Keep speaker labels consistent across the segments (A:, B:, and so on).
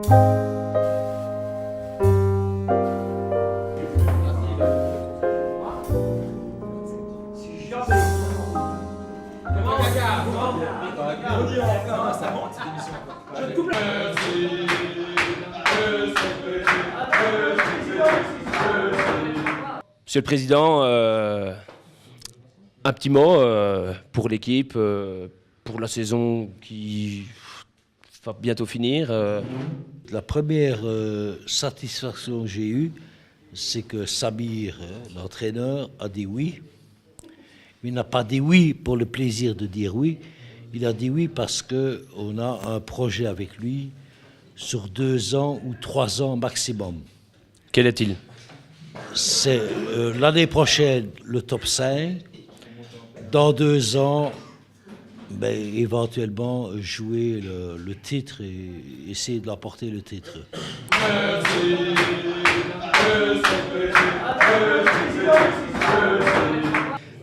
A: Monsieur le Président, un petit mot pour l'équipe, pour la saison qui va bientôt finir.
B: La première satisfaction que j'ai eue, c'est que Samir, l'entraîneur, a dit oui. Il n'a pas dit oui pour le plaisir de dire oui. Il a dit oui parce qu'on a un projet avec lui sur 2 ans ou 3 ans maximum.
A: Quel est-il?
B: C'est l'année prochaine le top 5. Dans 2 ans, éventuellement jouer le titre et essayer de l'emporter le titre.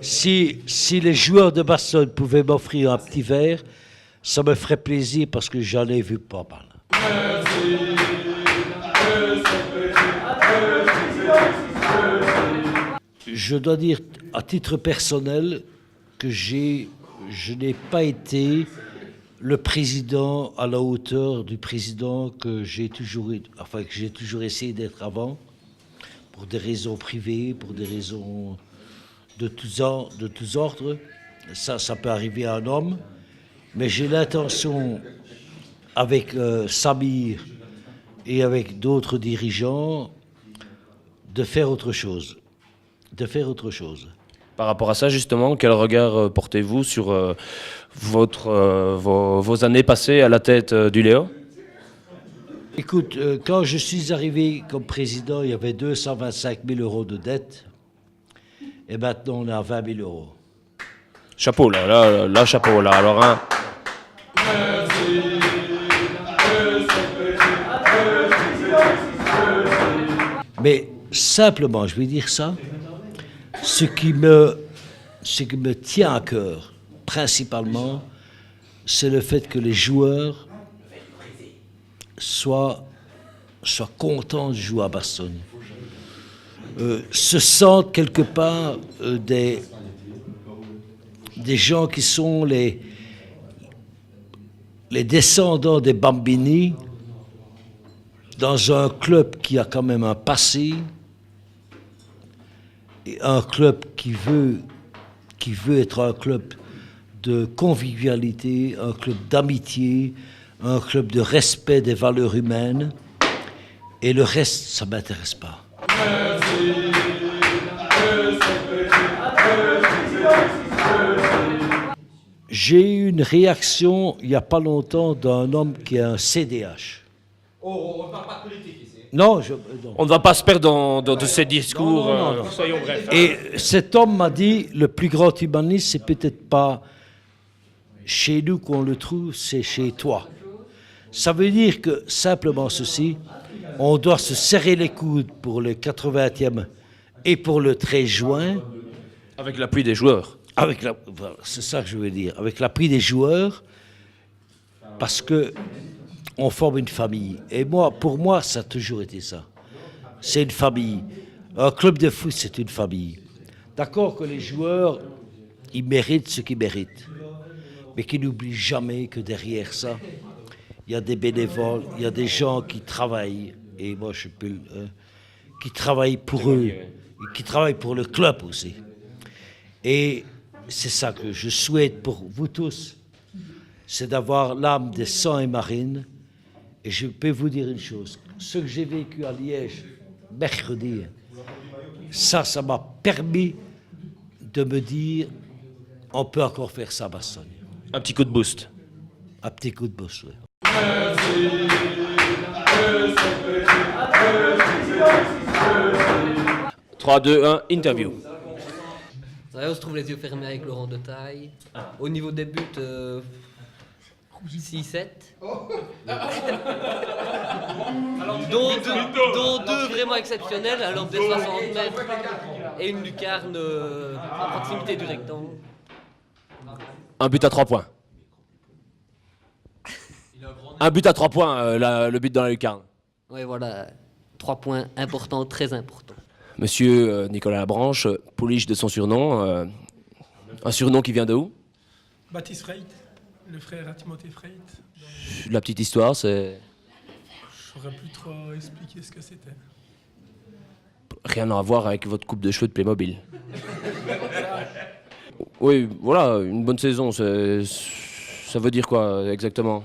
B: Si les joueurs de Bastogne pouvaient m'offrir un petit verre, ça me ferait plaisir parce que j'en ai vu pas mal. Je dois dire à titre personnel que je n'ai pas été le président à la hauteur du président que j'ai toujours essayé d'être avant, pour des raisons privées, pour des raisons de tous ordres. Ça peut arriver à un homme, mais j'ai l'intention, avec Samir et avec d'autres dirigeants, de faire autre chose.
A: Par rapport à ça, justement, quel regard portez-vous sur vos années passées à la tête du Léo?
B: Écoute, quand je suis arrivé comme président, il y avait 225 000 euros de dette. Et maintenant, on est à 20 000 euros.
A: Chapeau, là, chapeau, là. Alors, hein.
B: Mais simplement, je vais dire ça, ce qui me tient à cœur, principalement, c'est le fait que les joueurs soient contents de jouer à Bastogne. Se sentent quelque part des gens qui sont les descendants des Bambini dans un club qui a quand même un passé et un club qui veut être un club de convivialité, un club d'amitié, un club de respect des valeurs humaines, et le reste, ça ne m'intéresse pas. J'ai eu une réaction il n'y a pas longtemps d'un homme qui a un CDH.
C: On ne parle pas de politique ici.
B: Non,
A: On ne va pas se perdre dans ces discours.
B: Non.
A: Soyons brefs.
B: Et cet homme m'a dit, le plus grand humaniste, c'est peut-être pas chez nous qu'on le trouve, c'est chez toi. Ça veut dire que, simplement ceci, on doit se serrer les coudes pour le 80e et pour le 13 juin.
A: Avec l'appui des joueurs.
B: Voilà, c'est ça que je veux dire. Avec l'appui des joueurs, parce que on forme une famille. Et pour moi, ça a toujours été ça. C'est une famille. Un club de foot, c'est une famille. D'accord que les joueurs, ils méritent ce qu'ils méritent. Mais qu'ils n'oublient jamais que derrière ça, il y a des bénévoles, il y a des gens qui travaillent. Et moi, qui travaillent pour eux, et qui travaillent pour le club aussi. Et c'est ça que je souhaite pour vous tous, c'est d'avoir l'âme des sangs et marines. Et je peux vous dire une chose, ce que j'ai vécu à Liège mercredi, ça m'a permis de me dire, on peut encore faire ça à Bastogne.
A: Un petit coup de boost.
B: Un petit coup de boost, oui.
A: 3, 2, 1, interview.
D: On se trouve les yeux fermés avec Laurent de Taille. Au niveau des buts, 6-7. Dont deux vraiment exceptionnels, alors des 60 mètres et une lucarne à proximité du rectangle.
A: Un but à 3 points. Un but à 3 points, le but dans la lucarne.
D: Oui, voilà. 3 points importants, très importants.
A: Monsieur Nicolas Labranche, pouliche de son surnom. Un surnom qui vient de où?
E: Baptiste Freit, le frère à Timothée Freit.
A: La petite histoire, c'est
E: Je saurais plus trop expliquer ce que c'était.
A: rien à voir avec votre coupe de cheveux de Playmobil. Oui, voilà, une bonne saison, ça veut dire quoi exactement?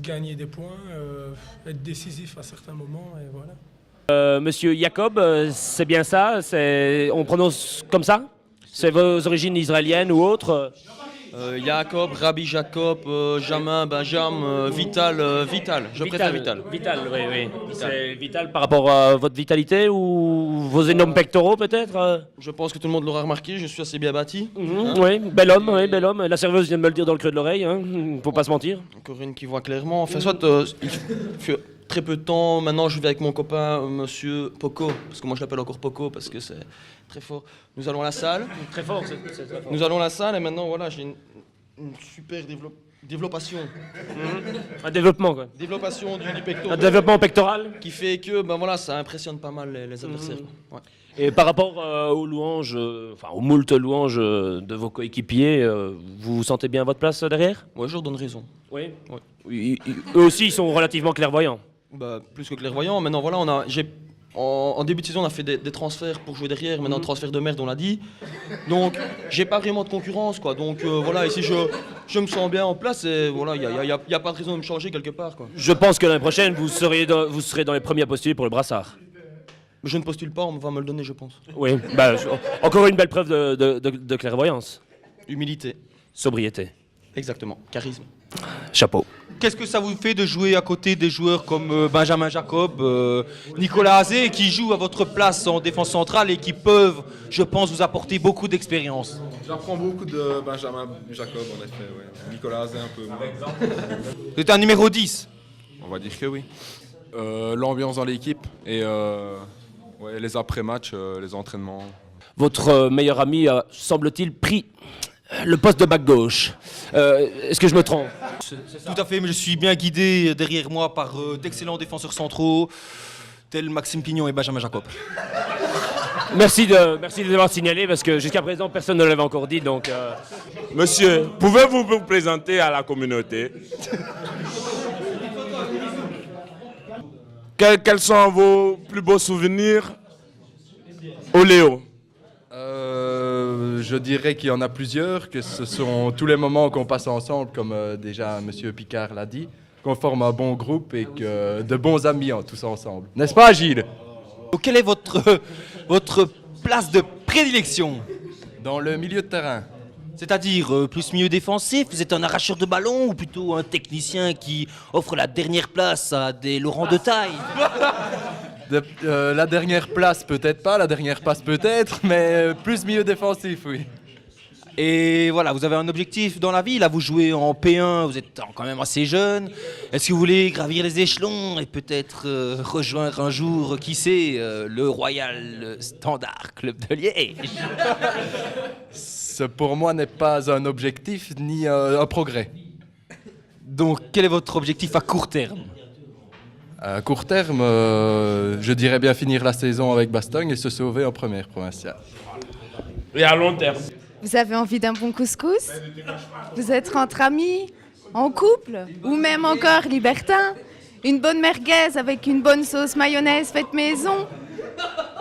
E: Gagner des points, être décisif à certains moments, et voilà.
A: Monsieur Jacob, c'est bien ça? On prononce comme ça? C'est vos origines israéliennes ou autres?
C: Jacob, Rabbi Jacob, Jamin, Benjamin, Vital, je préfère Vital.
A: Vital, oui, oui. C'est Vital par rapport à votre vitalité ou vos énormes pectoraux peut-être?
C: Je pense que tout le monde l'aura remarqué, je suis assez bien bâti.
A: Oui, bel homme, oui, bel homme. La serveuse vient de me le dire dans le creux de l'oreille, hein. Faut pas se mentir.
C: Corinne qui voit clairement. Enfin, soit, il fait très peu de temps, maintenant je vais avec mon copain, monsieur Poco, parce que moi je l'appelle encore Poco, parce que c'est très fort. Nous allons à la salle.
A: Très fort, c'est très fort.
C: Nous allons à la salle, et maintenant, voilà, j'ai une super développation.
A: Un développement, quoi.
C: Développation du pectoral.
A: Un développement pectoral.
C: Qui fait que, ben voilà, ça impressionne pas mal les adversaires. Ouais.
A: Et par rapport aux louanges, enfin aux moultes louanges de vos coéquipiers, vous vous sentez bien à votre place derrière?
C: Ouais, je leur donne raison.
A: Oui.
C: Ouais.
A: Eux aussi, ils sont relativement clairvoyants.
C: Bah, plus que clairvoyant. Maintenant, voilà, en début de saison, on a fait des transferts pour jouer derrière. Maintenant, transfert de merde, on l'a dit. Donc, j'ai pas vraiment de concurrence, quoi. Donc, voilà, ici, je me sens bien en place. Et voilà, il y a pas de raison de me changer quelque part, quoi.
A: Je pense que l'année prochaine, vous serez dans les premiers à postuler pour le brassard.
C: Je ne postule pas, on va me le donner, je pense.
A: Oui, bah, encore une belle preuve de clairvoyance.
C: Humilité.
A: Sobriété.
C: Exactement. Charisme.
A: Chapeau.
F: Qu'est-ce que ça vous fait de jouer à côté des joueurs comme Benjamin Jacob, Nicolas Azé, qui jouent à votre place en défense centrale et qui peuvent, je pense, vous apporter beaucoup d'expérience?
G: J'apprends beaucoup de Benjamin Jacob, en effet. Ouais. Nicolas Azé un peu moins.
F: Vous êtes un numéro 10.
G: On va dire que oui. L'ambiance dans l'équipe et ouais, les après-matchs, les entraînements.
A: Votre meilleur ami a, semble-t-il, pris le poste de back gauche. Est-ce que je me trompe?
F: Tout à fait, mais je suis bien guidé derrière moi par d'excellents défenseurs centraux, tels Maxime Pignon et Benjamin Jacob.
A: Merci de l'avoir signalé parce que jusqu'à présent personne ne l'avait encore dit, donc.
H: Monsieur, pouvez-vous vous présenter à la communauté? Quels sont vos plus beaux souvenirs au Léo?
G: Je dirais qu'il y en a plusieurs, que ce sont tous les moments qu'on passe ensemble, comme déjà Monsieur Picard l'a dit, qu'on forme un bon groupe et que de bons amis tous ensemble. N'est-ce pas, Gilles?
F: Donc, quelle est votre place de prédilection?
G: Dans le milieu de terrain.
F: C'est-à-dire plus milieu défensif, vous êtes un arracheur de ballon ou plutôt un technicien qui offre la dernière place à des Laurent de taille?
G: La dernière place, peut-être pas, la dernière passe peut-être, mais plus milieu défensif, oui.
F: Et voilà, vous avez un objectif dans la vie, là vous jouez en P1, vous êtes quand même assez jeune. Est-ce que vous voulez gravir les échelons et peut-être rejoindre un jour, qui sait, le Royal Standard Club de Liège?
G: Ce pour moi n'est pas un objectif ni un progrès.
F: Donc quel est votre objectif à court terme?
G: À court terme, je dirais bien finir la saison avec Bastogne et se sauver en première provinciale.
H: Et à long terme?
I: Vous avez envie d'un bon couscous? Vous êtes entre amis, en couple, ou même encore libertin? Une bonne merguez avec une bonne sauce mayonnaise faite maison?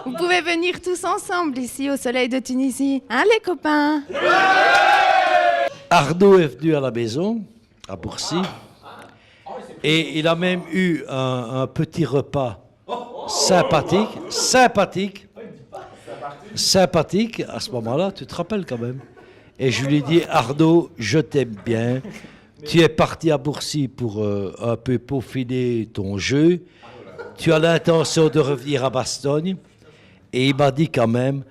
I: Vous pouvez venir tous ensemble ici au soleil de Tunisie. Hein les copains?
B: Arnaud est venu à la maison, à Bourcy, et il a même eu un petit repas sympathique. À ce moment-là, tu te rappelles quand même. Et je lui ai dit, Arnaud, je t'aime bien. Tu es parti à Bourcy pour un peu peaufiner ton jeu. Tu as l'intention de revenir à Bastogne. Et il m'a dit quand même,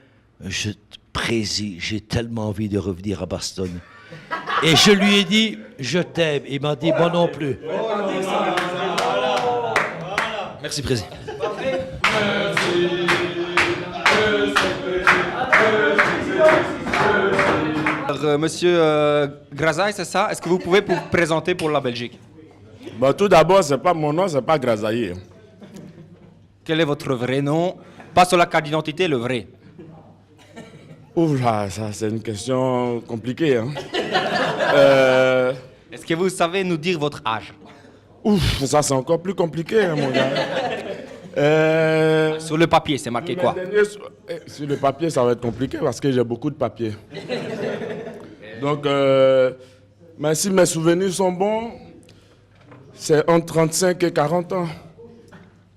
B: j'ai tellement envie de revenir à Bastogne. Et je lui ai dit, je t'aime. Il m'a dit, moi non plus.
F: Merci Président. Monsieur Grazaï, c'est ça? Est-ce que vous pouvez vous présenter pour la Belgique?
H: Bon, tout d'abord, c'est pas mon nom, c'est pas Grazaï.
F: Quel est votre vrai nom? Pas sur la carte d'identité, le vrai.
H: Ouf là, ça c'est une question compliquée. Hein.
F: Est-ce que vous savez nous dire votre âge?
H: Ouf, ça c'est encore plus compliqué, hein, mon gars.
F: Sur le papier, c'est marqué quoi?
H: Sur le papier, ça va être compliqué parce que j'ai beaucoup de papiers. Donc, mais si mes souvenirs sont bons, c'est entre 35 et 40 ans.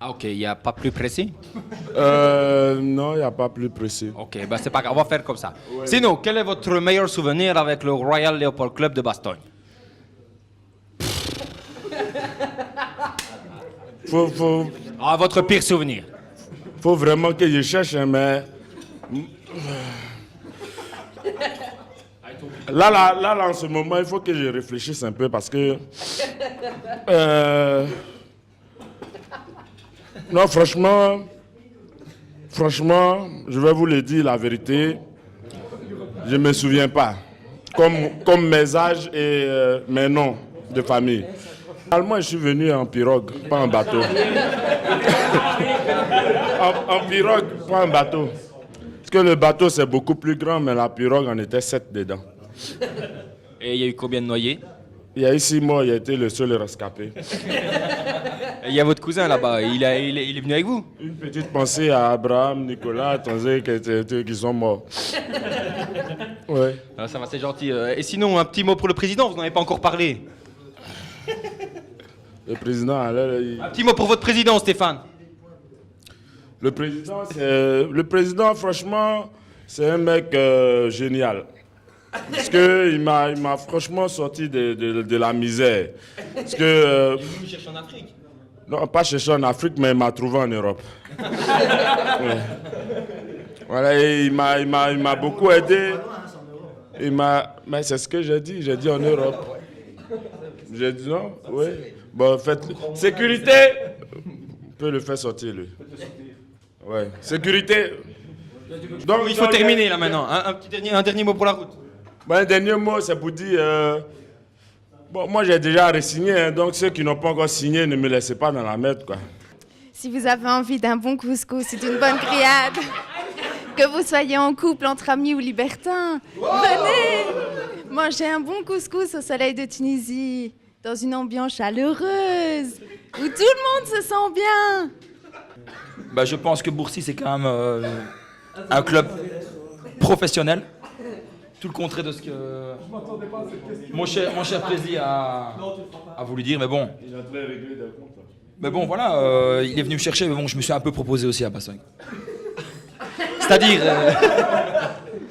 F: Ah ok, il n'y a pas plus précis?
H: Non, il n'y a pas plus précis.
F: Ok, bah c'est pas grave, on va faire comme ça. Sinon, quel est votre meilleur souvenir avec le Royal Leopold Club de Bastogne? Ah, votre pire souvenir?
H: Faut vraiment que je cherche, hein, mais... Là, en ce moment, il faut que je réfléchisse un peu parce que... Non, franchement, je vais vous le dire la vérité, je ne me souviens pas. Comme mes âges et mes noms de famille. Finalement, je suis venu en pirogue, pas en bateau. en pirogue, pas en bateau. Parce que le bateau, c'est beaucoup plus grand, mais la pirogue, on était 7 dedans.
F: Et il y a eu combien de noyés?
H: Il y a eu 6 morts, il a été le seul rescapé.
F: Il y a votre cousin là-bas, il est venu avec vous?
H: Une petite pensée à Abraham, Nicolas, Tanzé, qui sont morts. Ouais.
F: Ah, ça va, c'est gentil. Et sinon, un petit mot pour le président, vous n'en avez pas encore parlé.
H: Le président, alors,
F: Un petit mot pour votre président, Stéphane.
H: Le président, franchement, c'est un mec génial. Parce qu'il m'a franchement sorti de la misère. Parce que...
C: Il est venu me chercher en Afrique.
H: Non, pas chercher en Afrique, mais il m'a trouvé en Europe. Ouais. Voilà, et il m'a beaucoup aidé. Mais c'est ce que j'ai dit en Europe. J'ai dit non, oui. Bon, faites sécurité, on peut le faire sortir, lui. Ouais, sécurité.
F: Donc, il faut terminer là maintenant. Un dernier mot pour la route.
H: Bon, un dernier mot, c'est pour dire... Bon, moi j'ai déjà re-signé, hein, donc ceux qui n'ont pas encore signé, ne me laissez pas dans la merde, quoi.
I: Si vous avez envie d'un bon couscous, c'est une bonne grillade. Que vous soyez en couple, entre amis ou libertins, venez manger un bon couscous au soleil de Tunisie, dans une ambiance chaleureuse, où tout le monde se sent bien.
J: Bah, je pense que Boursi, c'est quand même un club professionnel. Tout le contraire de ce que mon cher Président a voulu dire, mais bon. Mais bon, voilà, il est venu me chercher, mais bon, je me suis un peu proposé aussi à Bastogne.
F: C'est-à-dire,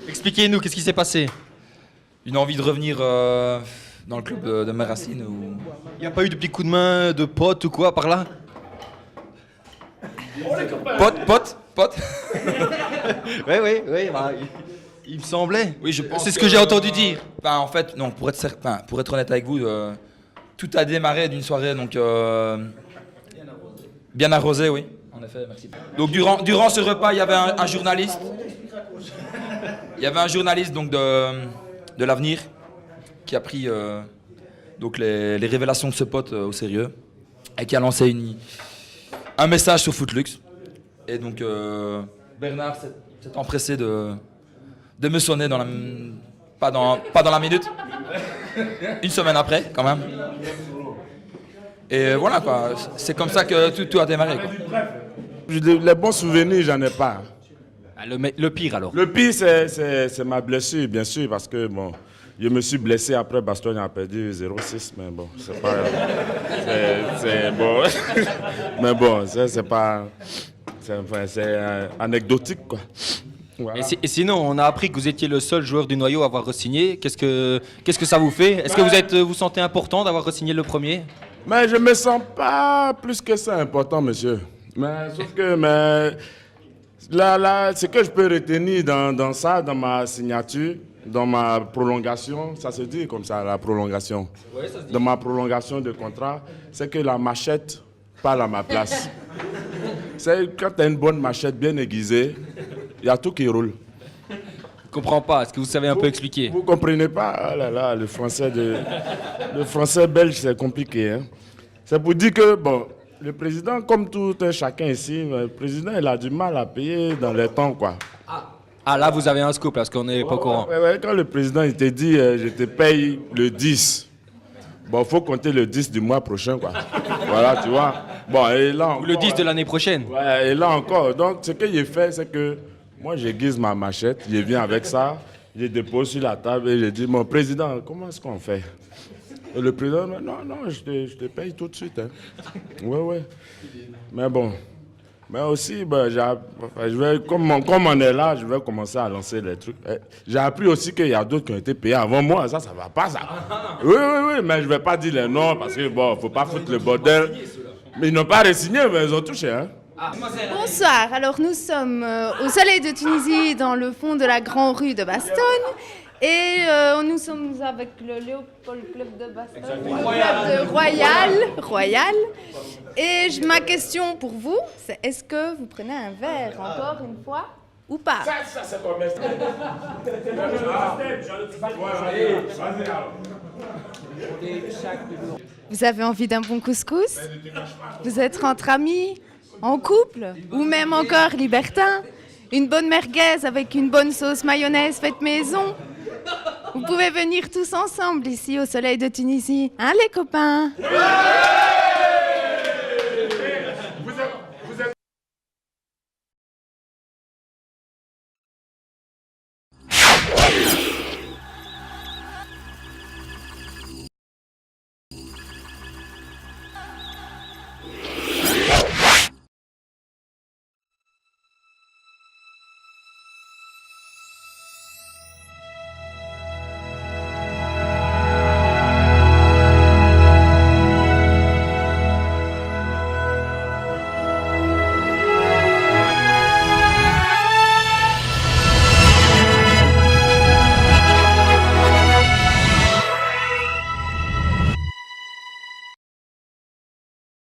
F: expliquez-nous, qu'est-ce qui s'est passé?
J: Une envie de revenir dans le club de mes racines.
F: Il n'y a pas eu de petits coups de main de potes ou quoi par là?
J: Pote
F: Oui, bah, il me semblait.
J: Oui, je pense.
F: C'est ce que j'ai entendu dire.
J: Ben, en fait, non, pour être honnête avec vous, tout a démarré d'une soirée donc bien arrosée, oui. En effet, merci. Donc durant ce repas, il y avait un journaliste. Il y avait un journaliste donc de l'Avenir qui a pris donc les révélations de ce pote au sérieux et qui a lancé un message sur Footlux. Et donc Bernard s'est empressé de me sonner pas dans la minute, une semaine après quand même. Et voilà quoi, c'est comme ça que tout a démarré quoi.
H: Les bons souvenirs, j'en ai pas.
F: Ah, le pire alors?
H: Le pire, c'est ma blessure, bien sûr, parce que bon, je me suis blessé après Bastogne a perdu 0-6, mais bon, c'est pas... C'est bon. Mais bon, c'est pas... C'est anecdotique, quoi. Voilà.
F: Et sinon, on a appris que vous étiez le seul joueur du noyau à avoir re-signé. Qu'est-ce que ça vous fait? Est-ce que vous sentez important d'avoir re-signé le premier?
H: Mais je me sens pas plus que ça important, monsieur. Mais sauf que, là, ce que je peux retenir dans ça, dans ma signature, dans ma prolongation, ça se dit comme ça, la prolongation.
F: Ouais, ça se dit.
H: Dans ma prolongation de contrat, c'est que la machette parle à ma place. C'est quand tu as une bonne machette bien aiguisée, il y a tout qui roule.
F: Je comprends pas. Est-ce que vous savez un peu expliquer?
H: Vous comprenez pas? Ah là là, le français belge, c'est compliqué. Hein? C'est pour dire que, bon, le président, comme tout un chacun ici, le président, il a du mal à payer dans les temps, quoi.
F: Ah, là, vous avez un scoop, parce qu'on n'est pas au courant.
H: Ouais, quand le président, il te dit, je te paye le 10, bon, il faut compter le 10 du mois prochain, quoi. Voilà, tu vois. Bon, et là encore,
F: Ou le 10 de l'année prochaine.
H: Ouais, et là encore, donc, ce que j'ai fait, c'est que moi, j'aiguise ma machette, je viens avec ça, je dépose sur la table et je dis, mon président, comment est-ce qu'on fait? Et le président, non, je te paye tout de suite. Hein. Ouais. Mais bon, mais aussi, ben, comme on est là, je vais commencer à lancer les trucs. J'ai appris aussi qu'il y a d'autres qui ont été payés avant moi, ça va pas, ça. Oui, mais je vais pas dire les noms parce que, bon, faut pas foutre le bordel. Mais ils n'ont pas re-signé, mais ils ont touché, hein.
I: Bonsoir, alors nous sommes au Soleil de Tunisie, dans le fond de la grande rue de Bastogne. Et nous sommes avec le Léopold Club de Bastogne, le club de Royal. Et ma question pour vous, c'est est-ce que vous prenez un verre encore une fois ou pas?
H: Ça c'est combien?
I: Vous avez envie d'un bon couscous? Vous êtes entre amis, en couple ou même encore libertin? Une bonne merguez avec une bonne sauce mayonnaise faite maison? Vous pouvez venir tous ensemble ici au Soleil de Tunisie, hein les copains?